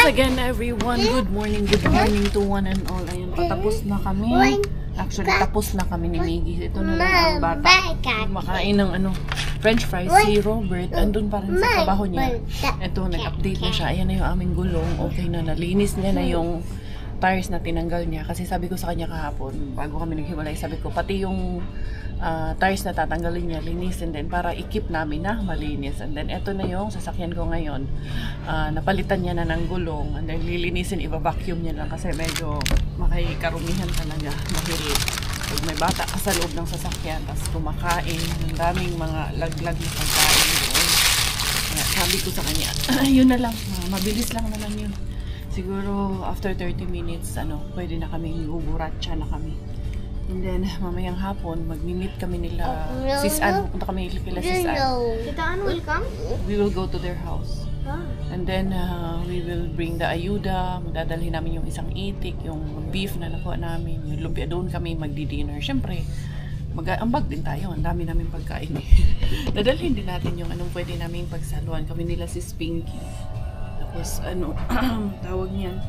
again everyone. Good morning to one and all. Ayun, patapos na kami. Actually, tapos na kami ni Miggy. Ito na lang ang bata. Makain ng French fries. Si Robert, andun pa rin sa trabaho niya. Ito, nag-update na siya. Ayan na yung aming gulong. Okay na, nalinis niya na yung tires na tinanggal niya. Kasi sabi ko sa kanya kahapon, bago kami naghiwalay, sabi ko, pati yung tires na tatanggalin niya, linisin din para i-keep namin na malinis. And then, ito na yung sasakyan ko ngayon. Napalitan niya na ng gulong. And then, lilinisin, i-vacuum niya lang kasi medyo makikarumihan talaga. Mahirap. Pag may bata ka sa loob ng sasakyan, tapos kumakain, ang daming mga laglag na pagkain doon. Sabi ko sa kanya, yun na lang, mabilis lang naman yun. Siguro after 30 minutes, pwede na kami, guguratsa na kami. And then, mamayang hapon, mag-meet kami nila, Sis Ann, pupunta kami kila Sis Ann. Tita Ann will come? We will go to their house. And then, we will bring the ayuda, magdadalhin namin yung isang itik, yung beef na nakuha namin, yung lumpia, doon kami magdi-dinner. Siyempre, mag-ambag din tayo, ang dami namin pagkain eh. Dadalhin din natin yung anong pwede namin pagsaluan. Kami nila si Pinky. Tapos, tawag niyan,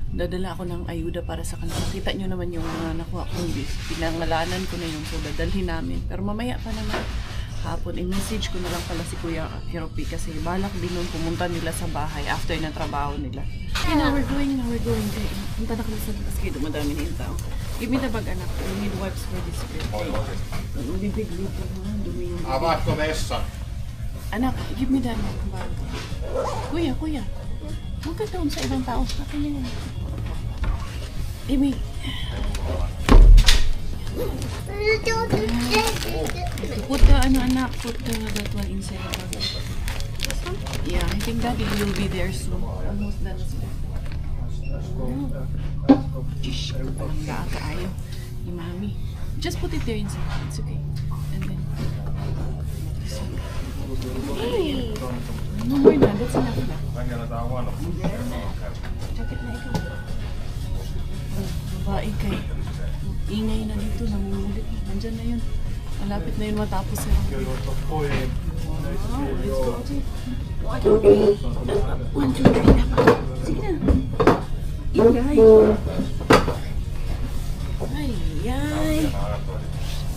dadala ako ng ayuda para sa kanila. Kita nyo naman yung mga nakuha kong beef. Pinangalanan ko na yun, so dadalhin namin. Pero mamaya pa naman, hapon, i-message ko na lang pala si Kuya Hiropi kasi balak din nun pumunta nila sa bahay after na trabaho nila. Okay, now we're going. Punta na kami sa labas kayo, dumadami na yung tao. Give me the bag, anak. We need wipes for this bed. Big dito, dumi yung bag. Avaatko vessa? Anak, give me the bag. Kuya. Huwag ka doon sa ibang tao. Akin na yan. Amy. Put the anak, put that one inside the bag. Yeah, I think Daddy will be there soon. Almost done sila. Jish, ang kaayo ni Mami. Just put it there inside. It's okay. And then hey! No more na. That's enough na. Jacket na ikaw. Babae kay ingay na dito, namumulit. Nandyan na yun. Malapit na yun matapos sila. Wow, let's go. 1, 2, 3. Sige na. Ingay. Ay.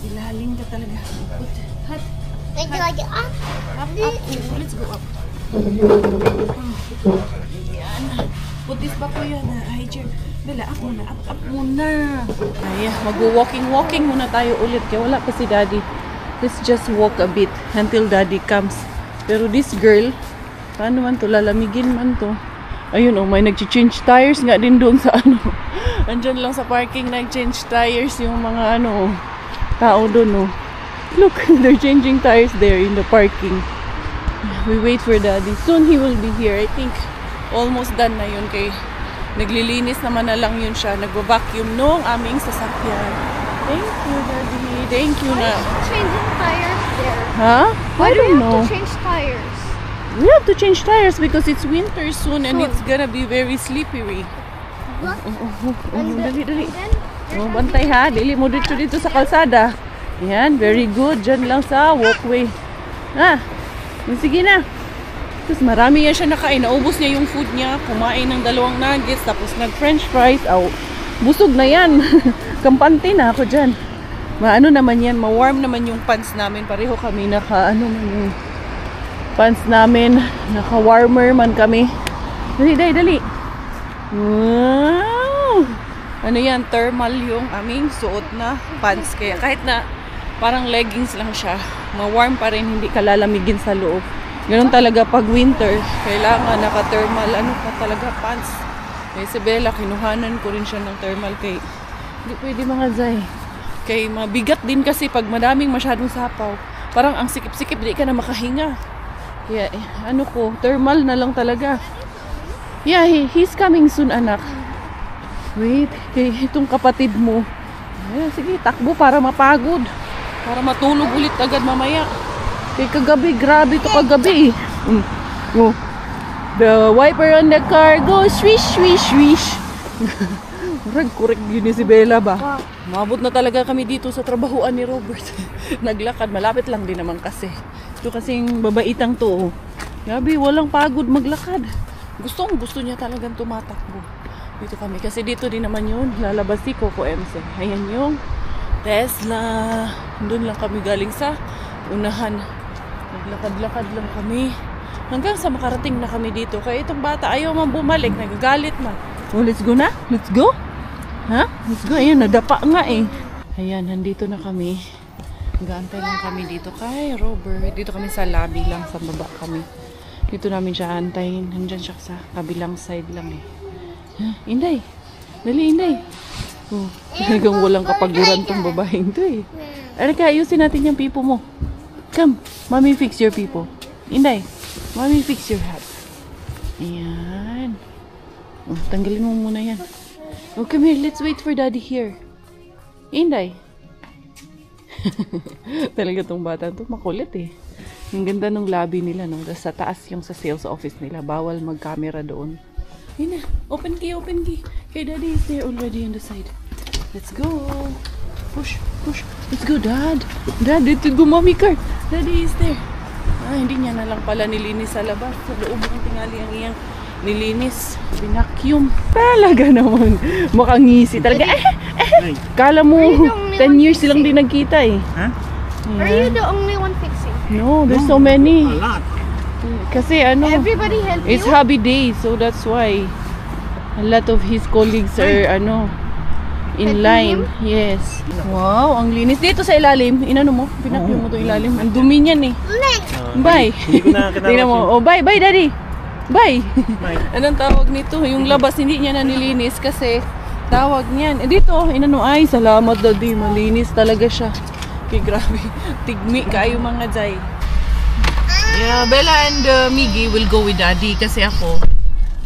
Ilalim ka talaga. Hot. Up. Let's go up. Yan. Put this back ko yan. Ay, Jer. Bella, up muna. Ay, mag-walking muna tayo ulit. Kaya wala pa si Daddy. Let's just walk a bit until Daddy comes. Pero this girl, paano man to? Lalamigin man to. Ayun, may nag-change tires nga din doon sa andyan lang sa parking, nag-change tires yung mga tao doon, Look, they're changing tires there in the parking. We wait for Daddy. Soon he will be here. I think almost done na yun kay naglilinis naman na lang yun siya. Nag-vacuum nung aming sasakyan. Thank you, Daddy. Thank you na. Changing tires there. Huh? Why I do don't you know. have to change tires? We have to change tires because it's winter soon and it's gonna be very slippery. What? Dali. Bantay ha. Dili mo dito sa kalsada. Yan, very good. Diyan lang sa walkway. Sige na. Tapos marami yan siya nakain. Naubos niya yung food niya. Kumain ng 2 nuggets. Tapos nag-french fries. Busog na yan. Kampante na ako dyan. Maano naman yan. Ma-warm naman yung pants namin. Pareho kami yung pants namin. Naka-warmer man kami. Dali. Wow! Ano yan? Thermal yung aming suot na pants. Kaya kahit na parang leggings lang siya, ma-warm pa rin. Hindi ka lalamigin sa loob. Ganun talaga pag winter, kailangan naka-thermal, talaga pants. Kay si Bella, kinuhanan ko rin siya ng thermal kay hindi pwede mga zay. Kay mabigat din kasi pag madaming masyadong sapaw. Parang ang sikip-sikip, di ka na makahinga. Kaya thermal na lang talaga. Yeah, he's coming soon, anak. Wait, kay itong kapatid mo. Sige, takbo para mapagod. Para matulog ulit agad mamaya. Kay kagabi, grabe to kagabi. The wiper on the car goes swish. Korek yun si Bella ba? Mabot na talaga kami dito sa trabahuan ni Robert. Naglakad, malapit lang din naman kasi. Ito kasing babaitang to. Grabe, walang pagod maglakad. Gusto niya talagang tumatakbo. Dito kami. Kasi dito din naman yun. Lalabas si Coco MC. Ayan yung Tesla. Doon lang kami galing sa unahan. Naglakad-lakad lang kami. Hanggang sa makarating na kami dito. Kaya itong bata ayaw man bumalik. Nagagalit man. Oh, let's go na? Let's go? Ha? Let's go. Ayan, nadapa nga eh. Ayan, nandito na kami. Gaantay lang kami dito kay Robert. Dito kami sa lobby lang. Sa baba kami. Dito namin siya antayin. Nandyan siya sa kabilang side lang eh. Ha? Inday. Dali, Inday. Oh, talagang walang kapaguran tong babaeng to eh. Ano ka, ayusin natin yung pipo mo. Come, mommy fix your pipo. Inday, mommy fix your hat. Ayan. Oh, tanggalin mo muna yan. Oh, come here, let's wait for daddy here. Inday. Talaga tong bata to, makulit eh. Ang ganda ng lobby nila, no? Sa taas yung sa sales office nila. Bawal mag-camera doon. Yun na. Open key, open key. Okay, daddy is there already on the side. Let's go. Push, push. Let's go, dad. Dad, dito go, mommy car. Daddy is there. Ah, hindi niya na lang pala nilinis sa labas. Sa loob ng tingali ang iyang nilinis. Binacuum. Talaga naman. Makangisi talaga. Kala mo, 10 years silang din nagkita eh. Huh? Are you the only one fixing? No, there's so many. A lot. Kasi ano, Everybody help it's you? hobby day, so that's why a lot of his colleagues are ano in Helping line. him? Yes. Wow, ang linis dito sa ilalim. Inano mo? Pinakyum mo 'to ilalim. Ang dumi niyan eh. Bye. Hindi ko na Tingnan mo. Oh, bye, bye daddy. Bye. Bye. Anong tawag nito? Yung labas hindi niya na nilinis kasi tawag niyan. Eh dito, inano ay salamat daddy, malinis talaga siya. Okay, grabe. Tigmi kayo mga jay. Yeah, Bella and Miggy will go with daddy kasi ako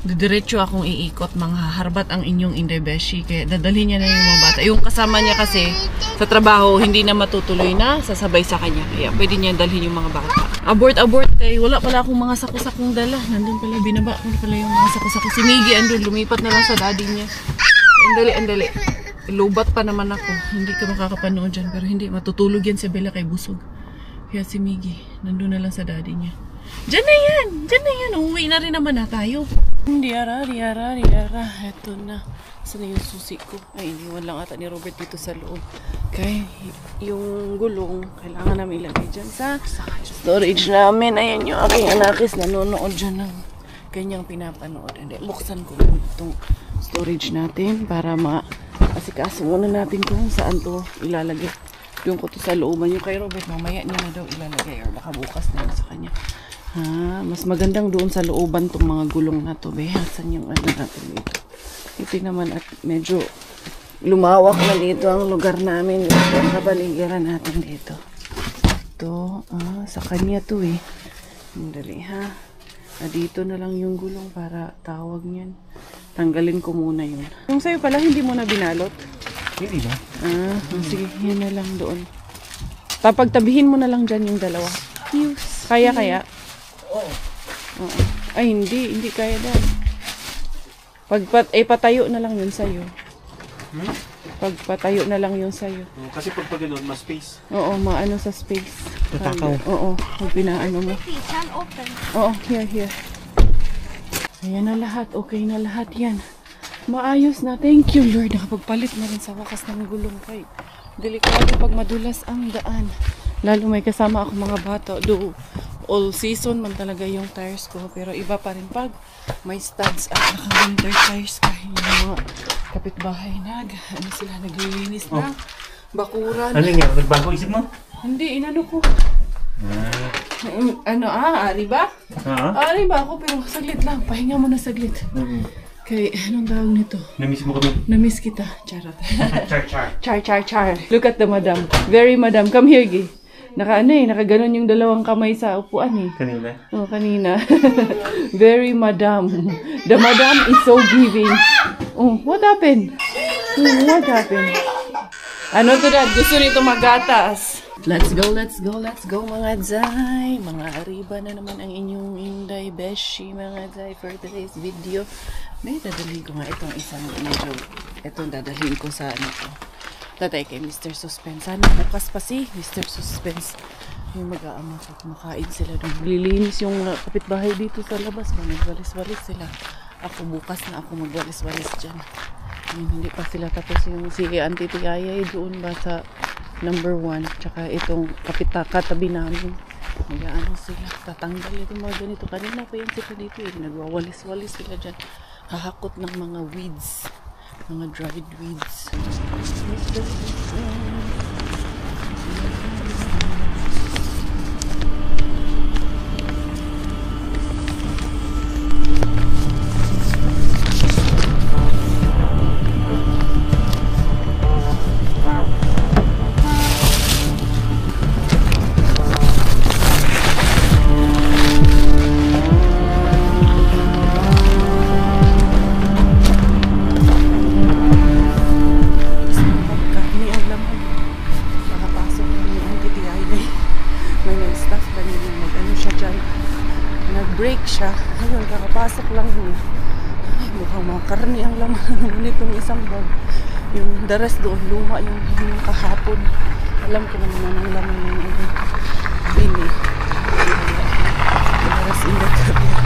didiretso akong iikot, mga harbat ang inyong Inday Beshi, kaya dadalhin niya na yung mga bata. Yung kasama niya kasi sa trabaho hindi na matutuloy na sasabay sa kanya, kaya pwede niya dalhin yung mga bata. Abort kay wala pala akong mga sako-sakong dala. Nandun pala, binaba ko na pala yung mga sako-sako. Si Miggy andun, lumipat na lang sa daddy niya. Andali. Lubat pa naman ako. Hindi ka makakapanood dyan, pero hindi, matutulog yan si Bella kay busog. Kaya si Miggy, nandun na lang sa daddy niya. Diyan na yan. Uwi na rin naman na tayo. Diara. Eto na. Saan na yung susi ko? Ay, iniwan lang ata ni Robert dito sa loob. Kaya yung gulong, kailangan namin ilagay dyan sa storage namin. Ayan yung aking anakis, nanonood dyan ng kanyang pinapanood. And then, buksan ko itong storage natin para asikaso muna natin kung saan to ilalagay. Doon ko to sa looban. Yung kay Robert, mamaya niya na daw ilalagay or baka bukas na yun sa kanya. Mas magandang doon sa looban tong mga gulong na to. Saan yung ano natin dito? Ito naman at medyo lumawak na dito ang lugar namin. Ito ang kabaligiran natin dito. Ito, sa kanya to eh. Dali ha. Dito na lang yung gulong para tawag niyan. Tanggalin ko muna yun. Yung sa'yo pala, hindi mo na binalot? Hindi ba? Sige, yun na lang doon. Tapagtabihin mo na lang dyan yung dalawa. Kaya? Oo. Ay, hindi kaya dyan. Patayo na lang yun sa'yo. Pagpatayo na lang yun sa'yo. Kasi pag ganun, mas space. Oo, maano sa space. Tatakaw. Oo, pag pinaano mo. Can open. Oo, here. Ayan na lahat. Okay na lahat yan. Maayos na. Thank you, Lord. Nakapagpalit na rin sa wakas ng gulong kay. Delikado pag madulas ang daan. Lalo may kasama ako mga bata. Do all season man talaga yung tires ko. Pero iba pa rin pag may studs at naka-winter tires ka. Yung mga kapitbahay sila naglilinis na. Bakuran. Ano nga? Nagbago isip mo? Hindi, inano ko. Ari ba? Ari ba ako? Pero saglit lang. Pahinga mo na saglit. Kay, anong tawag nito? Namiss mo kami. Namiss kita. Charot. Char. Look at the madam. Very madam. Come here, Gi. Nakaganon yung dalawang kamay sa upuan eh. Kanina? Oo, kanina. Very madam. The madam is so giving. Oh, what happened? Ano to dad? Gusto nito magatas. Let's go mga Zay. Mga ariba na naman ang inyong Inday Beshi mga Zay for today's video. May dadalhin ko nga itong isang medyo, itong dadalhin ko sa ano to. Tatay kay Mr. Suspense. Sana bukas pa si Mr. Suspense. yung mag-aama ko, kumakain sila doon. Lilinis yung kapitbahay dito sa labas. Nagwalis-walis sila. Ako bukas na ako magwalis-walis dyan. Hindi pa sila tapos yung si Auntie Tiyaya doon ba sa number 1. Tsaka itong katabi namin. Mag-aano sila. Tatanggal itong mga ganito. Kanina pa yan sila dito. Nagwawalis-walis sila dyan. Hahakot ng mga weeds. Mga dried weeds. Nag-break siya. Ayun, kakapasok lang niya. Ay, mukhang mga karni ang laman naman itong isang bag. Yung the rest doon, luma yung kahapon. Alam ko naman ang laman yung bini. The rest in the career.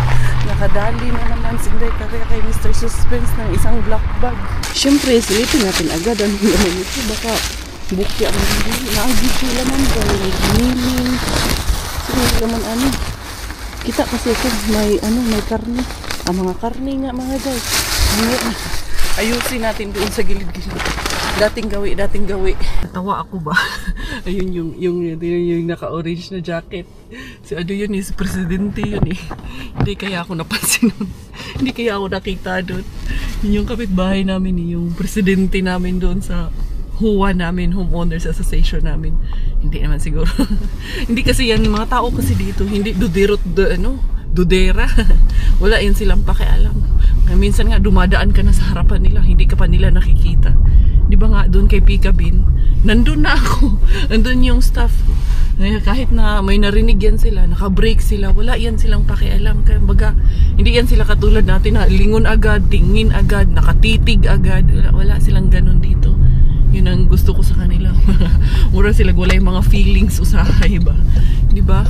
Nakadali na naman si Inday Career kay Mr. Suspense ng isang black bag. Siyempre, silipin natin agad ang laman ito. Baka buki ang naagid yung laman ko. Nilin. Sige, laman ano. Kita kasi ito, may karne. Mga karne nga mga guys. Ayusin natin doon sa gilid-gilid. Dating gawi. Natawa ako ba? Ayun yung naka-orange na jacket. Si yun si presidente yun eh. Hindi kaya ako napansin nun. Hindi kaya ako nakita doon. Yun yung kapitbahay namin, yung presidente namin doon sa HOA namin, Homeowners Association namin. Hindi naman siguro. Hindi kasi yan, mga tao kasi dito, hindi dudera. Wala yan silang pakialam. Minsan nga dumadaan ka na sa harapan nila, hindi ka pa nila nakikita. Di ba nga doon kay Pikabin, nandun na ako. Nandun yung staff. Kahit na may narinig yan sila, naka-break sila, wala yan silang pakialam. Kaya baga, hindi yan sila katulad natin na lingon agad, tingin agad, nakatitig agad. Wala silang ganun dito. Yun ang gusto ko sa kanila. Mura sila, wala yung mga feelings usahay ba? Di ba?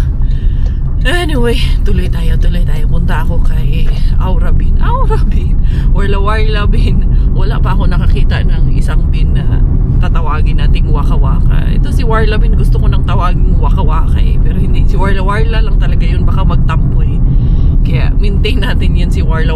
Anyway, tuloy tayo. Punta ako kay Aura Bin. Warla Bin. Wala pa ako nakakita ng isang bin na tatawagin nating waka-waka. Ito si Warla Bin, gusto ko nang tawagin waka-waka eh. Pero hindi, si Warla lang talaga yun. Baka magtampo eh. Kaya maintain natin yan si Warla.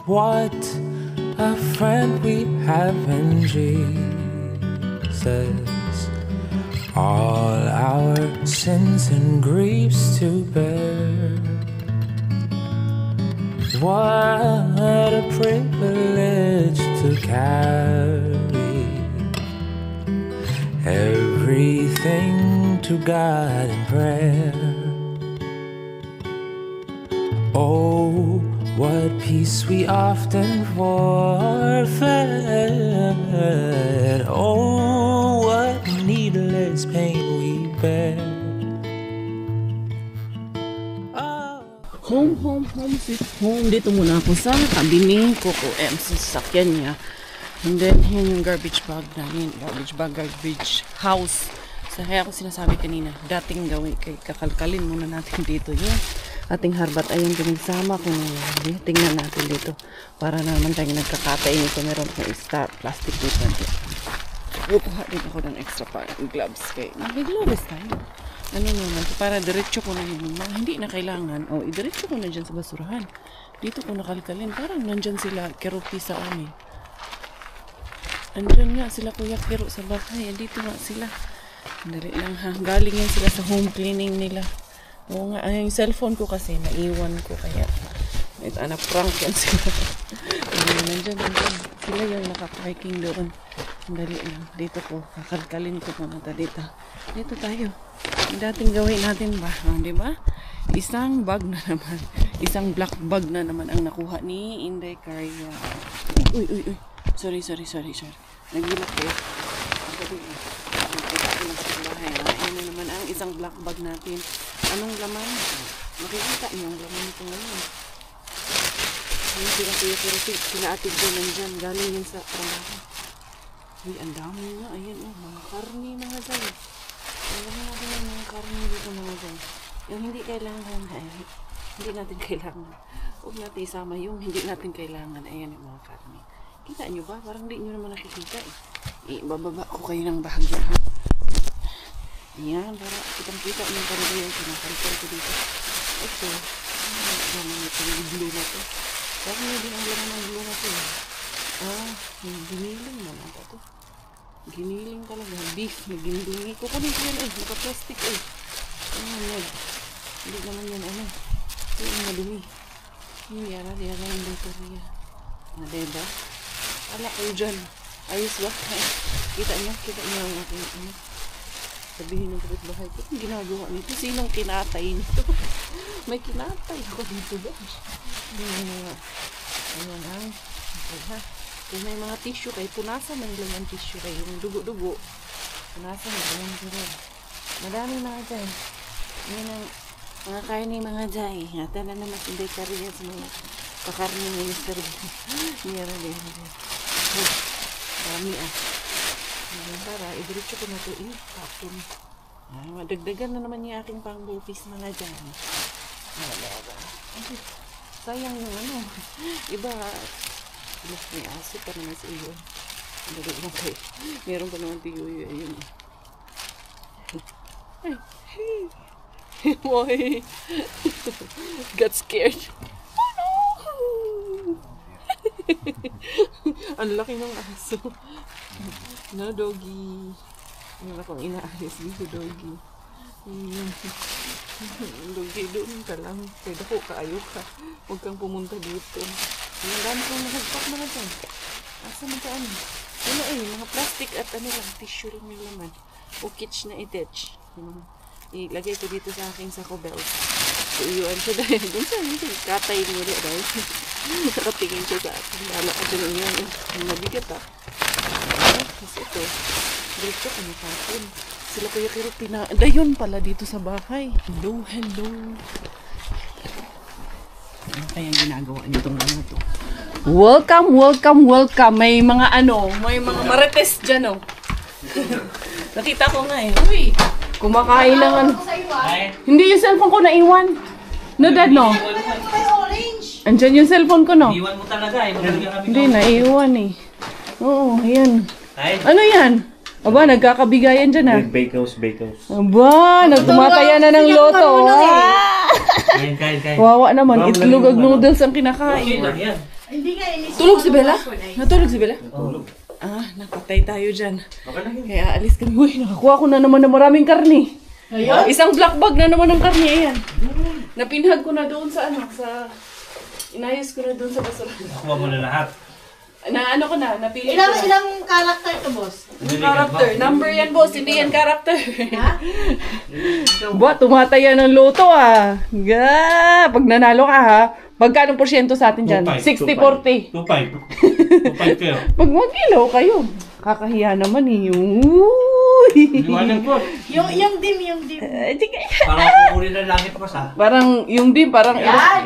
What a friend we have in Jesus. All our sins and griefs to bear. What a privilege to carry everything to God in prayer. Oh, what peace we often forfeit. Oh, what needless pain we bear. Home, sweet home. Dito muna ako sa tabi ni Coco M sa sasakyan niya. And then, yan yung garbage bag namin. Garbage house. So, kaya ako sinasabi kanina, dating gawin. Kakalkalin muna natin dito yung ating harbat. Ayun, pinagsama ko na. Tingnan natin dito. Para naman tayo nagkakatay nito. Meron akong extra plastic dito. Kukuha din ako ng extra gloves. Kaya nag-gloves tayo. Ano naman, para diretso ko na yung mga hindi na kailangan. O, idiretso ko na dyan sa basurahan. Dito ko nakalkalin. Parang nandyan sila, kerupi sa amin. Andyan nga sila Kuya Kero sa bahay. Dito nga sila. Dali lang ha. Galing yan sila sa home cleaning nila. Oo nga. Yung cellphone ko kasi naiwan ko. Kaya prank yan sila. Nandyan. Sila yung nakaparking doon. Dali lang. Dito ko. Kakalkalin ko muna dito. Dito tayo. Yung dating gawin natin ba? Diba? Isang bag na naman. Isang black bag na naman ang nakuha ni Inday Caria. Uy. Sorry. Nagulat kayo. Ayan na naman ang isang black bag natin. Anong laman? Makikita niyo ang laman nito ngayon. Ayan sila atig doon nandyan. Galing yun sa trabaho. Uy, ang dami nga. Ayan mga karni mga dyan. Ayan mga karni dito mga dyan. Yung hindi kailangan. Hindi natin kailangan. Huwag natin isama yung hindi natin kailangan. Ayan yung mga karni. Kita nyo ba? Parang di nyo naman nakikita eh. Bababa ko kayo ng bahagya ha. Ayan, para kitang-kita nyo talaga yung kinakalitan ko dito. Ito. Laman ito yung blue na to. Parang hindi ang laman ng blue na to eh. Giniling naman ito. Giniling talaga. Beef na ginilingi ko. Kunin ko yan eh. Naka-plastic eh. Hindi naman yan ano. Ito yung madumi. Hindi yan yung bateria. Diba? Ala kayo dyan. Ayos ba? Kita niyo ang aking ano. Sabihin ng kapitbahay ko, ang ginagawa nito. Sinong kinatay nito? May kinatay ako dito ba? Ayan ang. Okay ha. Kung may mga tissue kayo, punasan man lang ang tissue kayo. Yung dugo-dugo. Punasan man lang yung madami mga dyan. Ayan ang mga karne mga dyan. Ngata na naman Inday Caria sa mga kakarni ng Mr. Meron din. Dami para idiretso ko na ito tapon. Madagdagan na naman yung aking pang-bupis mga dyan. Sayang yung ano. Iba, mas may aso pa naman sa iyo. Dali lang kayo. Meron pa naman tiyo yun. Why? Got scared. Ang laki ng aso. No, doggy. Meron akong inaalis dito, doggy. Doggy, doon ka lang. Pwede ko, kaayo ka. Huwag kang pumunta dito. Ang dami kong nahagpak na dyan. Asa na dyan? Ano mga plastic at ano lang, tissue lang yung laman. O kitsch na i-detch. Ilagay ko dito sa aking sako belt. Uyuan siya dahil. Doon sa katay nila dahil. Nakatingin siya sa akin. Lala ka dyan yun. Mabigat kasi ito. Diretso ka nakapon. Sila Kuya Kero dayon pala dito sa bahay. Hello. Ano kaya ginagawa nitong mga to? Welcome. May mga marites dyan Nakita ko nga eh. Uy! Kumakain lang Hindi yung cellphone ko naiwan. No, Dad, no? Andyan yung cellphone ko, no? Iwan mo talaga eh. Hindi, naiwan eh. Oo, ayan. Ano yan? Aba, nagkakabigayan dyan Bakehouse. Aba, nagtumataya na ng loto. Kain. Wawa naman, itlog ag noodles ang kinakain. Tulog si Bella? Natulog si Bella? Tulog. Napatay tayo dyan. Okay lang yun. Kaya alis kami. Uy, nakakuha ko na naman ng maraming karni. Isang black bag na naman ng karni. Ayan. Napinhag ko na doon sa inayos ko na doon sa basurahan. Nakuha mo na lahat. Napili ko na. Ilang character to, boss? Character. Number yan, boss. Hindi yan character. Tumataya ng loto Pag nanalo ka Magkano porsyento sa atin dyan? 60-40. 2.5 kayo. Pag mag-ilaw kayo. Kakahiya naman Liwanag po. Yung dim. Parang kukuli na langit pa sa. Parang yung dim, parang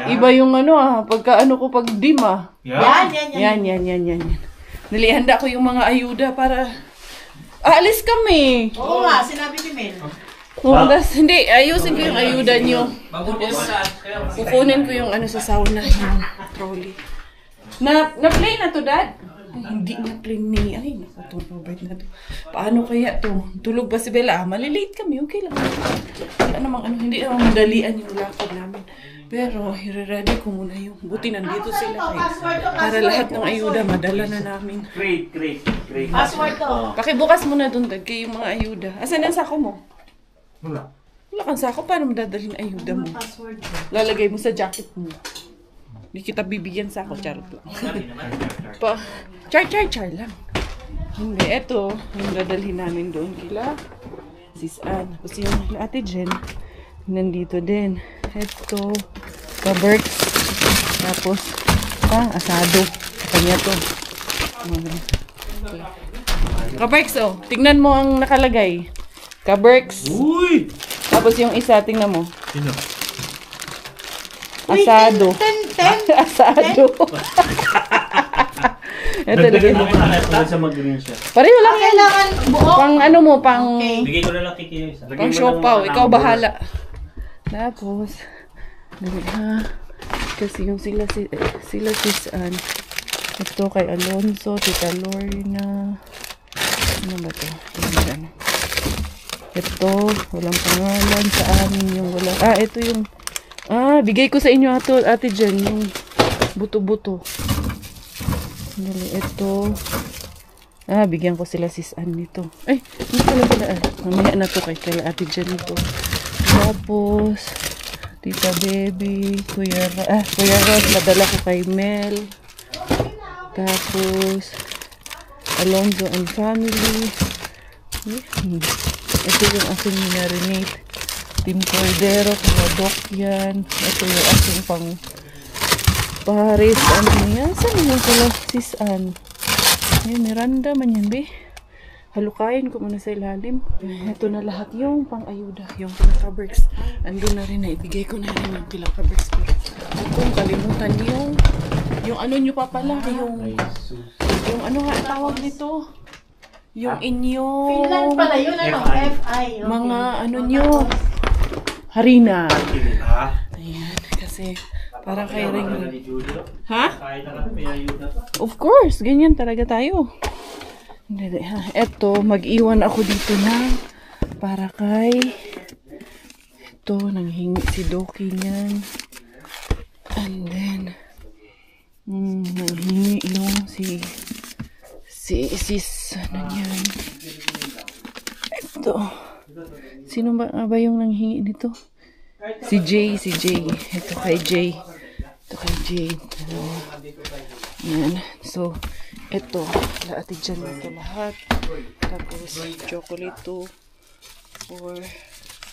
iba yung pagka pag dim Yan. Yan. Nalihanda ko yung mga ayuda para aalis kami. Oo nga, sinabi ni Mel. Hindi, ayusin ko yung ayuda nyo. Kukunin ko yung ano sa sauna, yung trolley. Na-play na to, Dad? Ay, hindi na-play ni. Ay, naku, Robert na to. Paano kaya to? Tulog ba si Bella? Malilate kami, okay lang. Wala namang ano, hindi namang madalian yung lakad namin. Pero, i-ready ko muna yung buti nandito sila para lahat ng ayuda madala na namin. Great. Password to. Pakibukas mo na doon, Dad, kayo yung mga ayuda. Asan ang sako mo? Wala. Wala kang sako, paano mo dadalhin ayuda mo? Password to. Lalagay mo sa jacket mo. Hindi kita bibigyan sa ako, charot lang. Char lang. Hindi, eto, yung dadalhin namin doon kila Sis Ann. Tapos yung Ate Jen, nandito din. Eto, ka-Berks. Tapos, asado. Kanya to. Ka-Berks, oh. Tignan mo ang nakalagay. Ka-Berks. Uy! Tapos yung isa, tingnan mo. Sino? Asado. Asado. Ito Dagdagan na. mo na para sa mag-green siya. Pareho lang yan. Kailangan buo. Pang ano mo, pang Bigay ko na lang kiki yung isa. pang siopaw. Ikaw bahala. Tapos, kasi yung sila Sis Ann. Ito kay Alonso, Tita Lorna. Ano ba ito? Ito, walang pangalan sa amin yung walang... ito yung... bigay ko sa inyo Ate Jen, yung buto-buto. Ito. Bigyan ko sila Sis Ann nito. Ay, hindi pala. Mamaya na to kay Ate Jen nito. Tapos, Tita Baby, Kuya Ros, madala ko kay Mel. Tapos, Alonzo and family. Ito yung aking minarinate. Team Cordero, Kadok yan. Ito yung aking pang Paris. Ano yan? Saan yung pala Sis Ann? Ay, Miranda man yan, be. Halukayin ko muna sa ilalim. Ito na lahat yung pang-ayuda. Yung pinaka-Berks. Andun na rin na. Ibigay ko na rin yung pinaka-Berks. At kung kalimutan yung ano nyo pa pala. Yung ano nga tawag nito? Yung inyong... Finland pala yun, ano? FI. Okay. Mga ano nyo. Harina. Ha? Ayan. Kasi para kay ring. Ha? Kahit na kami, may ayuda pa. Of course. Ganyan talaga tayo. Eto, mag-iwan ako dito na para kay ito, nanghingi si Doki niyan. And then nanghingi yung si Sis ano niyan. Ito. Sino ba yung nanghingi nito? Si Jay. Ito kay Jay. Yan. So, ito. Ate dyan ito lahat. Tapos, chocolate 2, 4,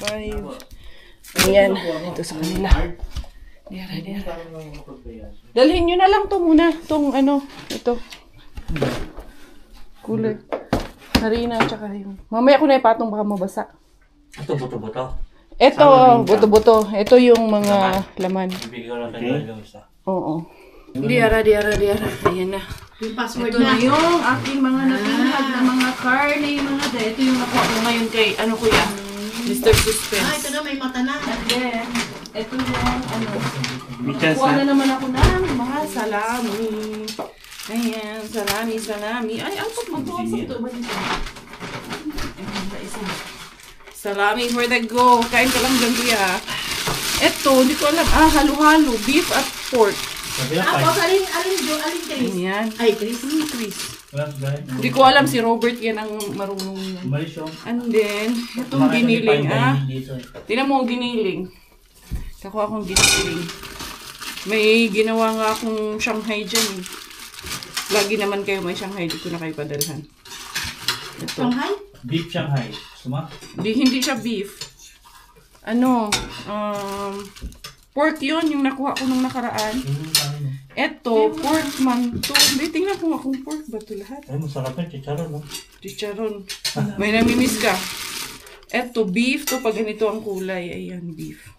5. Ayan. Ito sa kanila. Diara. Dalhin nyo na lang to muna. Itong ano. Ito. Kulay. Harina at saka yung... Mamaya ko na ipatong baka mabasa. Ito, buto-buto. Ito, buto-buto. Ito yung mga laman. Ibigay ko lang tayo yung isa. Oo. Diara. Ayan na. Yung password Ito na yung aking mga napinahag na mga karne, mga da. Ito yung nakuha ko ngayon kay, ano kuya? Mr. Suspense. ito na, may mata na. And then, ito yung, ano, nakuha na naman ako ng mga salami. Ayan, salami. Ay, ang pagmagkawas ito. Ba dito? Salami for the go. Kain ka lang dyan, kuya. Ito, hindi ko alam. Halo-halo. Beef at pork. Tapos, alin Chris? Ayan. Ay, Chris. Chris. Hindi ko alam si Robert yan ang marunong yan. And then, itong giniling, Tingnan mo ang giniling. Kakuha akong giniling. May ginawa nga akong Shanghai dyan eh. Lagi naman kayo may Shanghai, di ko na kayo padalhan. Ito. Shanghai? Beef Shanghai. Suma? Hindi siya beef. Ano, pork yun, yung nakuha ko nung nakaraan. Eto, pork man to. Hindi, tingnan ko nga kung pork ba ito lahat. Ay, masarap yun. Chicharon, no? Chicharon. May namimiss ka. Eto, beef to. Pag ganito ang kulay. Ayan, beef.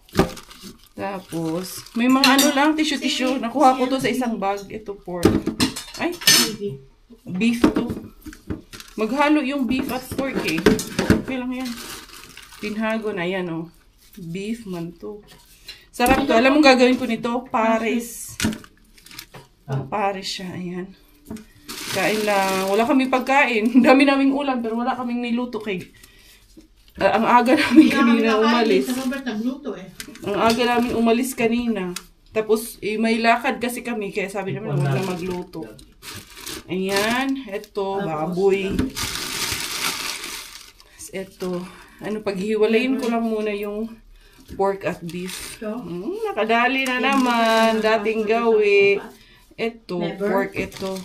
Tapos, may mga ano lang, tissue. Nakuha ko to sa isang bag. Ito, pork. Ay, beef to. Maghalo yung beef at pork eh. Okay lang yan. Pinhagon, ayan oh. Beef man to. Sarap to. Alam mo gagawin ko nito? Pares. Pares siya, ayan. Kain lang. Wala kaming pagkain. Dami naming ulam, pero wala kaming niluto kay... ang aga namin kanina umalis. Sa Robert nagluto eh. Ang aga namin umalis kanina. Tapos, may lakad kasi kami, kaya sabi namin, huwag na magluto. Ayan, eto, baboy. Eto, paghiwalayin ko lang muna yung pork at beef. Nakadali na naman, dating gawi. Eto, pork, eto.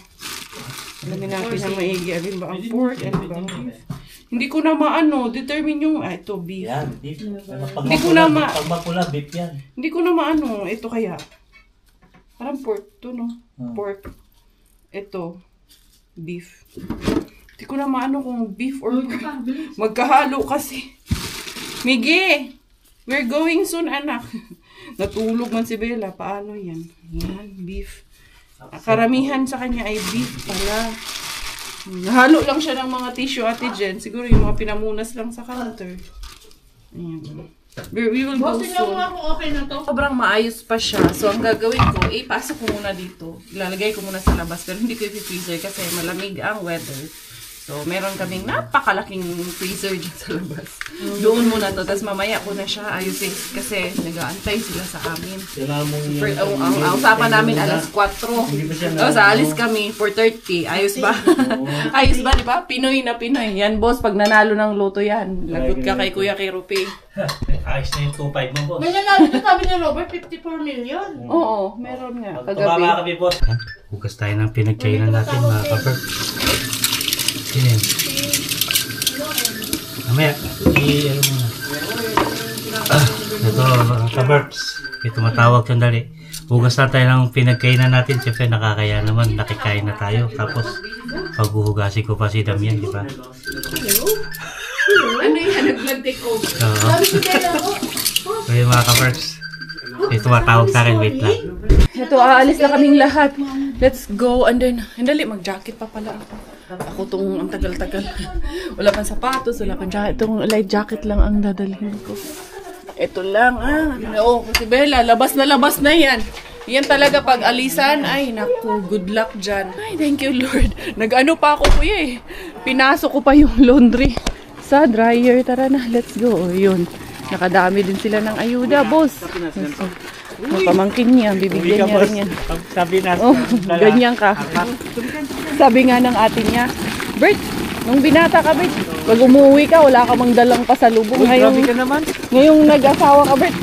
Alamin natin na maigi, alin ba ang pork, alin ba ang beef. Hindi ko na determine yung, ito, beef. Yan, beef. Hindi ko na Pag makula, beef yan. Hindi ko na ito kaya. Parang pork to, no? Pork. Ito, beef. Hindi ko na kung beef or pork. Magkahalo kasi. Migi! We're going soon, anak. Natulog man si Bella. Paano yan? Yan, beef. Karamihan sa kanya ay beef pala. Nahalo lang siya ng mga tissue, Ate Jen. Siguro yung mga pinamunas lang sa counter. Ayan. We will go Boss, tingnan mo soon. nga kung okay na to. Sobrang maayos pa siya. So, ang gagawin ko, ipasok ko muna dito. Ilalagay ko muna sa labas. Pero hindi ko i-freezer kasi malamig ang weather. So, meron kaming napakalaking freezer dyan sa labas. Doon muna to. Tapos mamaya ko na siya ayusin kasi nag-aantay sila sa amin. Ang usapan namin alas 4. Tapos alis kami 4:30. Ayos ba? Ayos ba, di ba? Pinoy na Pinoy. Yan, boss. Pag nanalo ng loto yan, lagot ka kay Kuya Kerupi. Ayos na yung 2.5 mo, boss. May nanalo to sabi ni Robert, 54 million. Oo, meron nga. Tumama Kagabi. kami, boss. Hugas tayo ng pinagkainan natin, mga kapag. Sinin. Mamaya, i-ano muna. Ito, mga kaberbs. May tumatawag sandali. Hugas na tayo ng pinagkainan natin. Siyempre, nakakaya naman. Nakikain na tayo. Tapos, paghuhugasin ko pa si Damian, di ba? Ano yan? Nag-vlog take over. Oo. So, yung mga kaberbs. May tumatawag sa akin. Wait lang. Ito, aalis na kaming lahat. Let's go. And then, dali, mag-jacket pa pala ako. Ako tong ang tagal-tagal. Wala pang sapatos, wala pang jacket. Itong light jacket lang ang dadalhin ko. Ito lang, Oo, si Bella, labas na yan. Yan talaga pag alisan. Ay, naku, good luck dyan. Ay, thank you, Lord. Nag-ano pa ako, kuya eh. Pinasok ko pa yung laundry sa dryer. Tara na, let's go. Yun. Nakadami din sila ng ayuda, boss. Pamangkin niya, bibigyan niya rin yan. Sabi na. Oh, ganyan ka. Sabi nga ng ate niya, Bert, nung binata ka, Bert, pag umuwi ka, wala ka mang dalang pasalubong. Ngayong nag-asawa ka, Bert,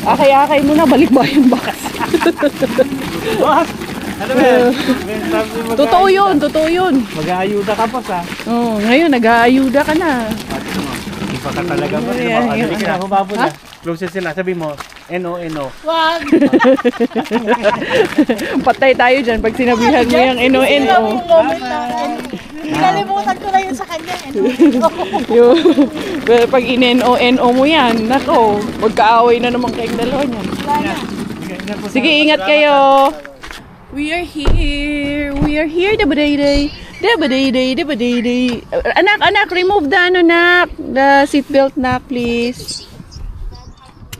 akay-akay mo na, balikbayan bakas. Totoo yun. Mag-aayuda ka pa sa. Oh, ngayon, nag-aayuda ka na. Hindi pa ka talaga ba? Dali ka na, humabo na. Close sila. Sabi mo, N-O-N-O. Wag! Patay tayo dyan pag sinabihan mo yung N-O-N-O. Nalimutan ko na yun sa kanya. Pero pag in-N-O-N-O mo yan, nako, magkaaway na naman kayong dalawa niyan. Sige, ingat kayo. We are here, Dabaday. Anak, remove the the seatbelt, nak, please.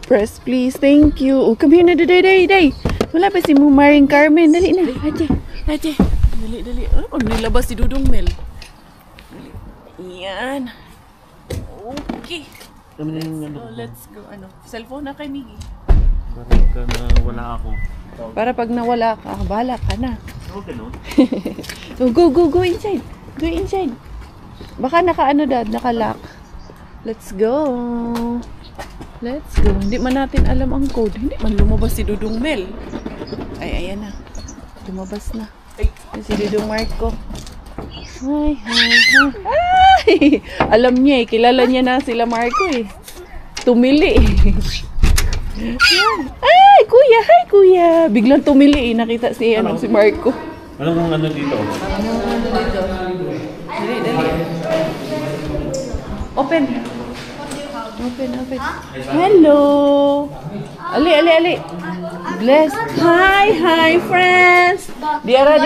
Press, please. Thank you. Oh, come here na, day. Wala pa si Maring Carmen. Dali na. Ate. Dali. Ano nilabas si Dudong Mel? Yan. Okay. So, let's go. Cellphone na kay Miggy. Parang na wala ako. Para pag nawala ka, bahala ka na. So, go inside. Go inside. Baka naka-lock. Let's go. Hindi man natin alam ang code. Hindi man lumabas si Dudong Mel. Ay, ayan na. Lumabas na. Si Dudong Marco. Hi. Alam niya eh. Kilala niya na sila Marco eh. Tumili eh. Ay, kuya. Hi, kuya. Biglang tumili eh. Nakita si Marco. Anong ano dito? Dali. Open. Hello. Ali. Blessed. Hi, friends. Diara.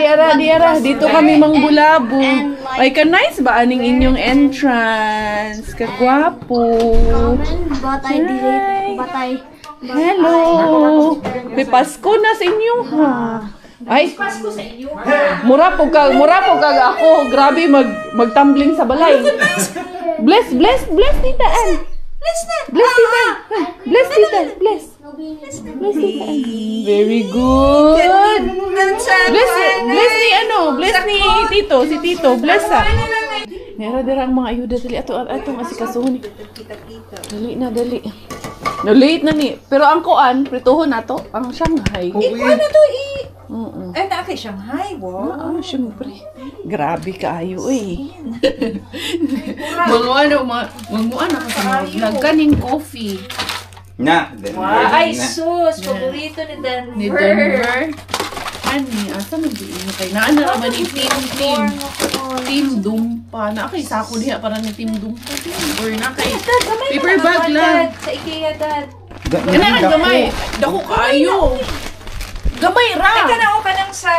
Dito kami mangbulabog. Ay, ka-nice ba aning inyong entrance? Kagwapo. Batay dili, batay. Hello. May Pasko na sa inyo, ha? Ay, mura po kag ako. Grabe magtumbling sa balay. Bless tita Ann. Bless tita. Bless tita. Bless tita Ann. Very good. Bless ni tito, si tito. Bless ha. Meron dirang mga ayuda dali atong asikasuhon. Dali. No late na ni. Pero ang kuan prituhon nato ang Shanghai. Ano to Oo. Ay, na kay Shanghai, wow. Syempre. Grabe kaayo eh. Mga ako sa mga vlog. Kaning coffee. Na, Wow. Ay, sus. Paborito ni Denver. Ni Denver. Ani, asa man di mo kay naana naman ni Team Dumpa. Na kay sako diha para ni Team Dumpa. Or na kay paper bag lang. Sa IKEA, Dad. Kana gamay. Dako kaayo. Gamay ra. Ay, kanao ka nang sa...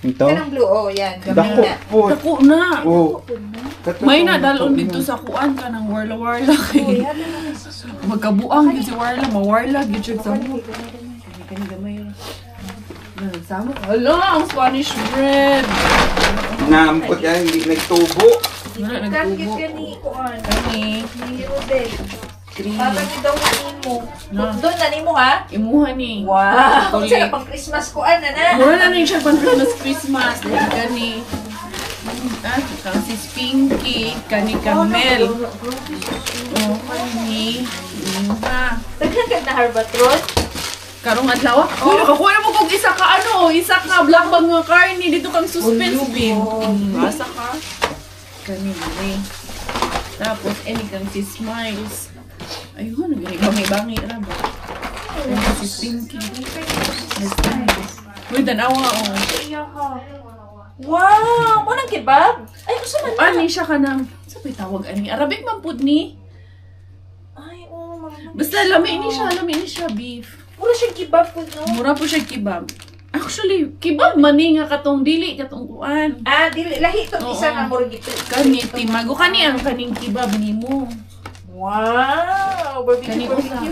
ito? Kanang blue, oh, yan. Dako Gamay na. po. Dako na. Oh. May nadalon dito sa kuan ka ng warla kay. Magkabuang gyud si warla, mawarla gyud siya sa mo. Kani gamay ra. Sama. Hala, ang Spanish bread. Naampot yan, hindi nagtubo. Wala Kakit nagtubo. ka ni Kuan. Kani. Ni Rude. Three. Tatagin daw ka nimo. Na. Doon na nimo, ha? Imuha ni. Wow! Tuloy. Sa pang Christmas ko, na. Mura na rin siya pang Christmas. Kani. Kang si Pinky. Kani Camel. Oh, kani. Imuha. Tagkagad na Harbatron? Karong adlaw. Uy, nakakuha mo kung isa ka black bag nga karni dito kang suspense bin. Asa ka? Kanini. Tapos any kang si Smiles. Ayun, bangi-bangi ra ba? Ayun si Stinky. Uy, danawa oh. Wow! Manang kebab? Ay, gusto man na. Ani siya ka ng, sa may tawag ani? Arabic man pud ni. Ay, oo. Basta lami ni siya beef. Puro siya kebab ko, no? Mura po siya kebab. Actually, kebab mani nga katong dili katong kuan. Ah, dili. Lahi itong Oo. isa na muro gito. Kani timago kani ang kaning kebab nimo. Wow! Kani Barbecue.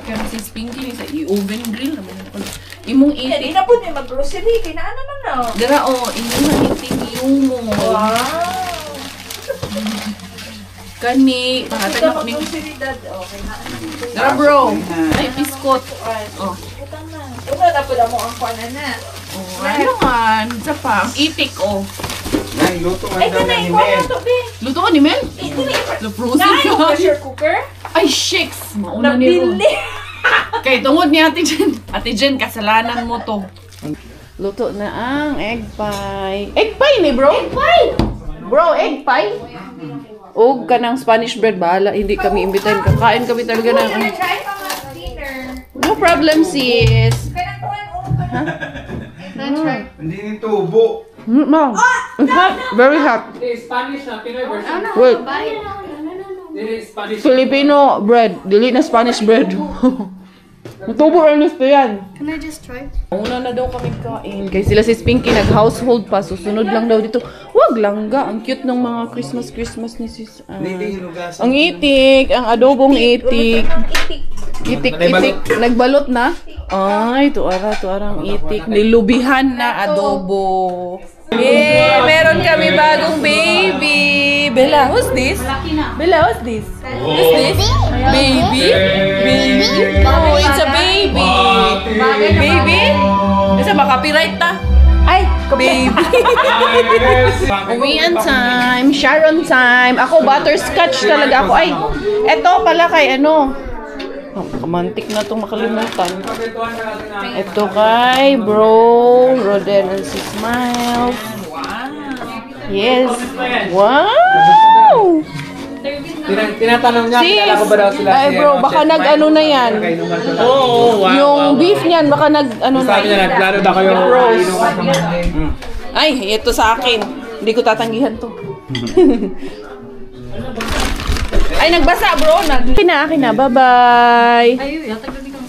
Kani si Spinky ni sa i-oven grill naman ako. Imong Yan, di itik. na po niya mag-grocery. Kaya na naman na. Dara imong itik yumo. Wow! Kani pahatag Ito na ning mag-grocery, Dad. Okay na. Dara bro. Ay biskot. Oh. Utang na. Una na po na mo ang kuana na. Oh, ano man, sa pa, ang itik oh. Nay, luto nga Ay, daw kanay ni ko Mel. na to, be. Luto ka ni Mel? Dili. Frozen Naan yung ka. pressure cooker? Ay, shakes! Mauna ni Ron. Nabili. Kay tungod ni Ate Jen. Ate Jen, kasalanan mo to. Luto na ang egg pie. Egg pie ni bro? Egg pie! Bro, egg pie? Og ka ng Spanish bread, bahala. Hindi kami imbitahin. Kakain kami talaga ng... Try pa mga dinner. No problem, sis. Kaya kuan o. Hindi ni tubo. Mom, it's hot. Very hot. Spanish na, Pinoy version. Wait. Spanish. Filipino bread. Dili na Spanish bread. Natubo Ernest yan. Can I just try? Una na daw kami kain. Kaya sila si Spinky nag-household pa. Susunod lang daw dito. Wag langga. Ang cute ng mga Christmas ni sis. Hindi hinugasan. Ang itik. Ang adobong itik. Ang itik. Itik. Nagbalot na. Ay, tuara ang itik. Nilubihan na adobo. Yay! Meron kami bagong baby. Bella, who's this? Bella, who's this? Who's this? Baby? Baby? Oh, it's a baby. Baby? Isa ba copyright ta? Ay, baby. Uwian time. Sharon time. Ako, butterscotch talaga ako. Ay, eto pala kay ano. Kamantik na itong makalimutan. Ito kay Bro Roden and si Smiles. Yes. Wow! Tinatanong niya, Sis! kilala ko ba daw sila? Ay bro, baka nag-ano na yan. Oo, wow. Yung beef niyan, baka nag-ano na. Sabi niya, nagplano daw kayo. Rose. Ay, ito sa akin. Hindi ko tatanggihan to. Ay, nagbasa bro. Akin na. Bye-bye.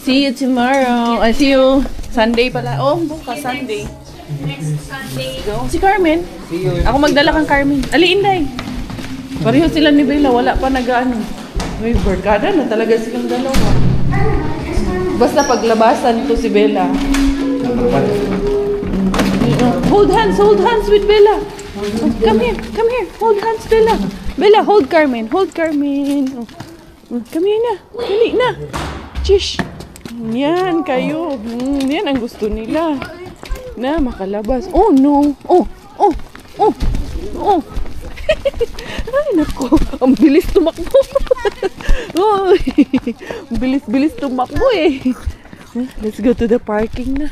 See you tomorrow. See you Sunday pala. Oh, bukas Sunday. Next Sunday. Go. Si Carmen. Ako magdala kang Carmen. Ali, Inday. Pareho sila ni Bella. Wala pa nag-ano. May barkada na talaga silang dalawa. Basta paglabasan to si Bella. Hold hands with Bella. Come here, hold hands, Bella. Bella, hold Carmen, come here na, dali na. Chish. Yan kayo. Yan ang gusto nila. Na makalabas. Oh no. Oh. Ay, nako. Ang bilis tumakbo. Oy. Bilis tumakbo eh. Let's go to the parking na.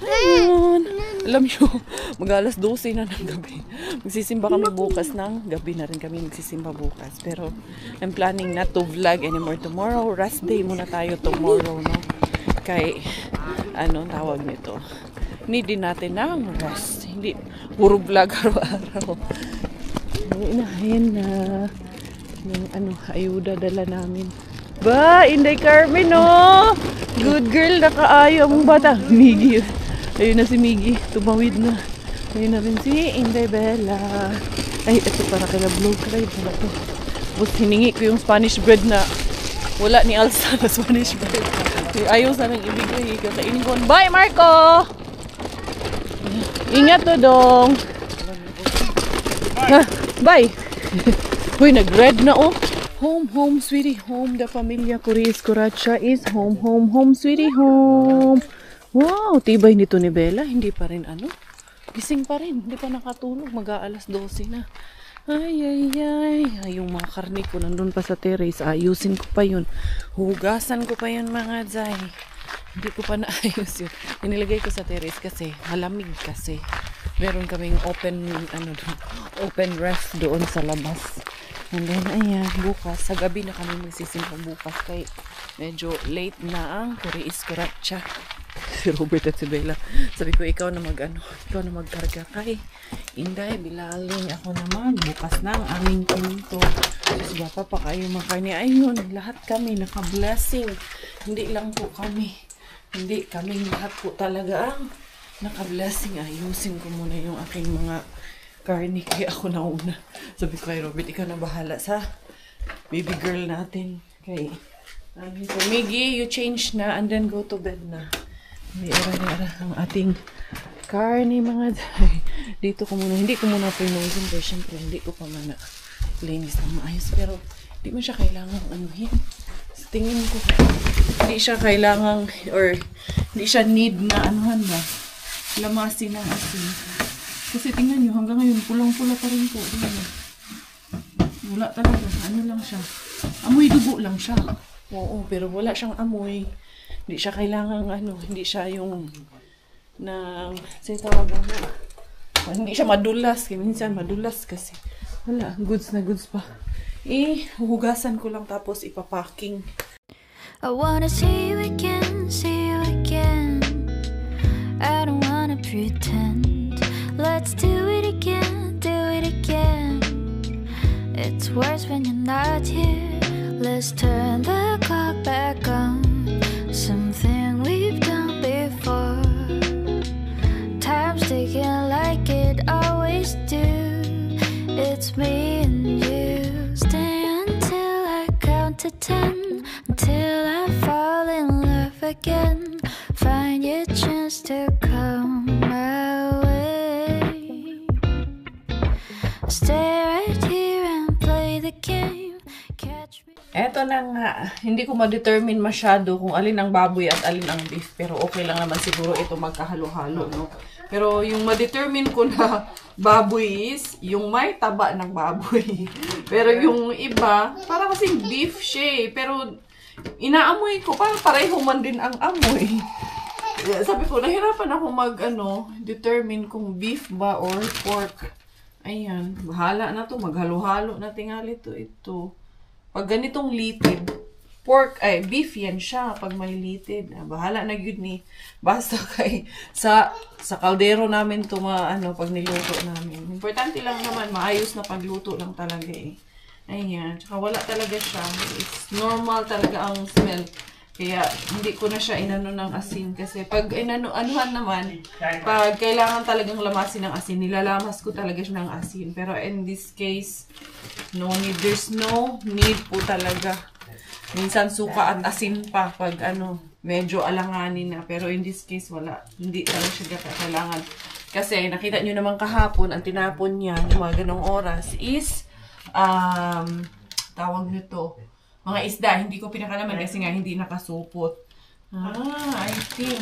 Ayun. Alam nyo, mag-alas 12 na ng gabi. Magsisimba kami bukas ng gabi na rin kami magsisimba bukas. Pero, I'm planning not to vlog anymore tomorrow. Rest day muna tayo tomorrow, no? Kay, ano tawag nito? Need din natin ng rest. Hindi, puro vlog araw-araw. Inahin na yung ayuda dala namin. Ba, Inday Carmen, no? Good girl, nakaayo ang bata. Miggy. Ayun na si Miggy. Tumawid na. Ayun na rin si Inday Bella. Ay, ito para kaya blue crab. Tapos hiningi ko yung Spanish bread na wala ni Alsa na Spanish bread. Ayaw sanang ibigay. Kakainin ko. Bye, Marco! Ingat to, dong. Ha, bye! Uy, nag-red na, oh. Home, sweetie home. The Familia Corriz Coracha is home, sweetie home. Wow, tibay nito ni Bella. Hindi pa rin gising pa rin. Hindi pa nakatulog. Mag-aalas 12 na. Ay. Yung mga karne ko nandun pa sa terrace. Ayusin ko pa yun. Hugasan ko pa yun mga Zay. Hindi ko pa naayos yun. Inilagay ko sa terrace kasi malamig kasi. Meron kaming open ref doon sa labas. And then, ayan, bukas. Sa gabi na kami magsisimpa bukas. Kaya medyo late na ang Corriz Coracha. Si Robert at si Bella. Sabi ko, ikaw na magkarga kay Inday, bilaling ako naman. Bukas na ang aming pinto. Tapos baka pa kayo makarni. Ayun, lahat kami naka-blessing. Hindi lang po kami. Hindi kami lahat po talaga ang naka-blessing. Ayusin ko muna yung aking mga karni. Kaya ako nauna. Sabi ko kay Robert, ikaw na bahala sa baby girl natin. Kay so, Miggy, you change na and then go to bed na. May era ang ating karne mga day. Dito ko muna, hindi ko muna pinosin pero syempre hindi ko pa man linis na maayos. Pero hindi mo siya kailangang anuhin. Sa tingin ko, hindi siya kailangang or hindi siya need na anuhan ba. Lamasin ng asin. Kasi tingnan nyo, hanggang ngayon pulang-pula pa rin po. Wala talaga, lang siya. Amoy dugo lang siya. Oo, pero wala siyang amoy. Hindi siya kailangang hindi siya yung hindi siya madulas. Kaya minsan madulas kasi. Wala, goods na goods pa. Huhugasan ko lang tapos ipapacking. I wanna see you again, I don't wanna pretend. Let's do it again, It's worse when you're not here. Let's turn the clock back on. Something we've done before. Time's ticking like it always do. It's me and you. Stay until I count to 10. Until I fall in love again. Find your chance to come my way. Stay right here and play the game. Catch me. Eto na nga, hindi ko ma-determine masyado kung alin ang baboy at alin ang beef. Pero okay lang naman siguro ito magkahalo-halo, no? Pero yung ma-determine ko na baboy is yung may taba ng baboy. Pero yung iba, parang kasing beef siya eh. Pero inaamoy ko, parang pareho man din ang amoy. Sabi ko, nahirapan ako determine kung beef ba or pork. Ayan, bahala na to, maghalo-halo na tingali to ito. Pag ganitong litid, beef yan siya pag may litid. Bahala na yun ni. Basta kay sa kaldero namin to pag niluto namin. Importante lang naman, maayos na pagluto lang talaga eh. Ayan, tsaka wala talaga siya. It's normal talaga ang smell. Kaya hindi ko na siya inano ng asin kasi pag anuhan naman, pag kailangan talagang lamasin ng asin, nilalamas ko talaga siya ng asin. Pero in this case, no need. There's no need po talaga. Minsan suka at asin pa pag medyo alanganin na. Pero in this case, wala. Hindi talaga siya kailangan. Kasi nakita nyo naman kahapon, ang tinapon niya ng mga ganong oras is, tawag nito, mga isda. Hindi ko pinakalaman kasi nga hindi nakasupot. I think,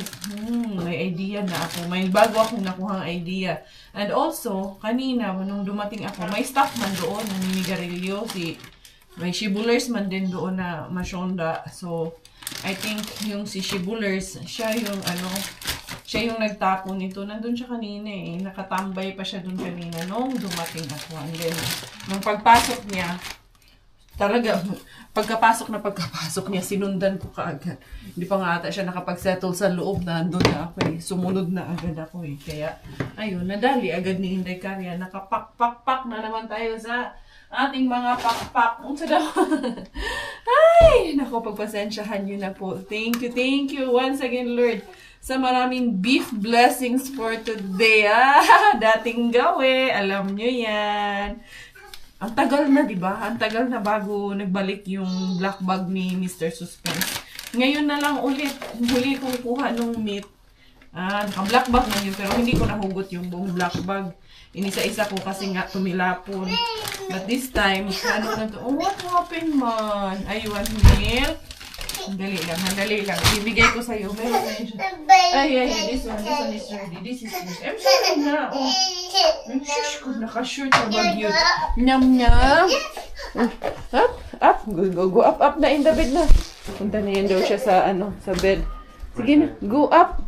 may idea na ako. May bago akong nakuhang idea. And also, kanina, nung dumating ako, may staff man doon, naninigarilyo, may shibulers man din doon na masyonda. So, I think yung si shibulers, siya yung nagtapon nito. Nandun siya kanina eh. Nakatambay pa siya doon kanina nung dumating ako. And then, nung pagpasok niya, talaga, pagkapasok niya, sinundan ko kaagad. Hindi pa nga ata siya nakapag-settle sa loob, nandun na ako eh. Sumunod na agad ako eh. Kaya, ayun, nadali agad ni Inday Karya. Nakapak-pak-pak na naman tayo sa ating mga pak-pak. Ang sada. Ay, naku, pagpasensyahan nyo na po. Thank you once again, Lord, sa maraming beef blessings for today. Dating gawe, alam nyo yan. Ang tagal na, di ba? Ang tagal na bago nagbalik yung black bag ni Mr. Suspense. Ngayon na lang ulit, huli kong kuha nung meat. Naka-black bag na yun, pero hindi ko nahugot yung buong black bag. Inisa-isa ko kasi nga tumilapon. But this time, what happened man? I want milk. Handali lang. Ibigay ko sa'yo. Meron na siya. This one is ready. This is yours. I'm sorry na. Ang shush ko, naka-shirt na bagyo. Nyam. Up. Go up na in the bed na. Punta na yan daw siya sa bed. Sige na, go up.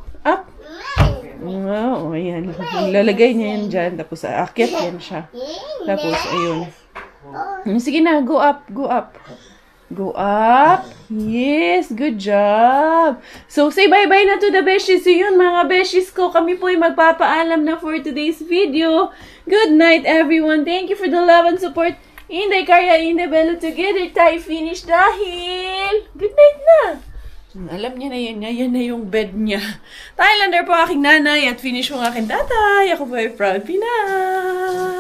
Wow, ayan. Lalagay niya yan dyan. Tapos aakyat yan siya. Tapos, ayun. Sige na, go up. Go up. Yes, good job. So, say bye-bye na to the beshies. So, yun mga beshies ko. Kami po ay magpapaalam na for today's video. Good night, everyone. Thank you for the love and support. Inday Karya, Inday Bello together. Tayo finish dahil good night na. Alam niya na yan na yung bed niya. Thailander po aking nanay at finish po ang aking tatay. Ako po ay proud Pinay.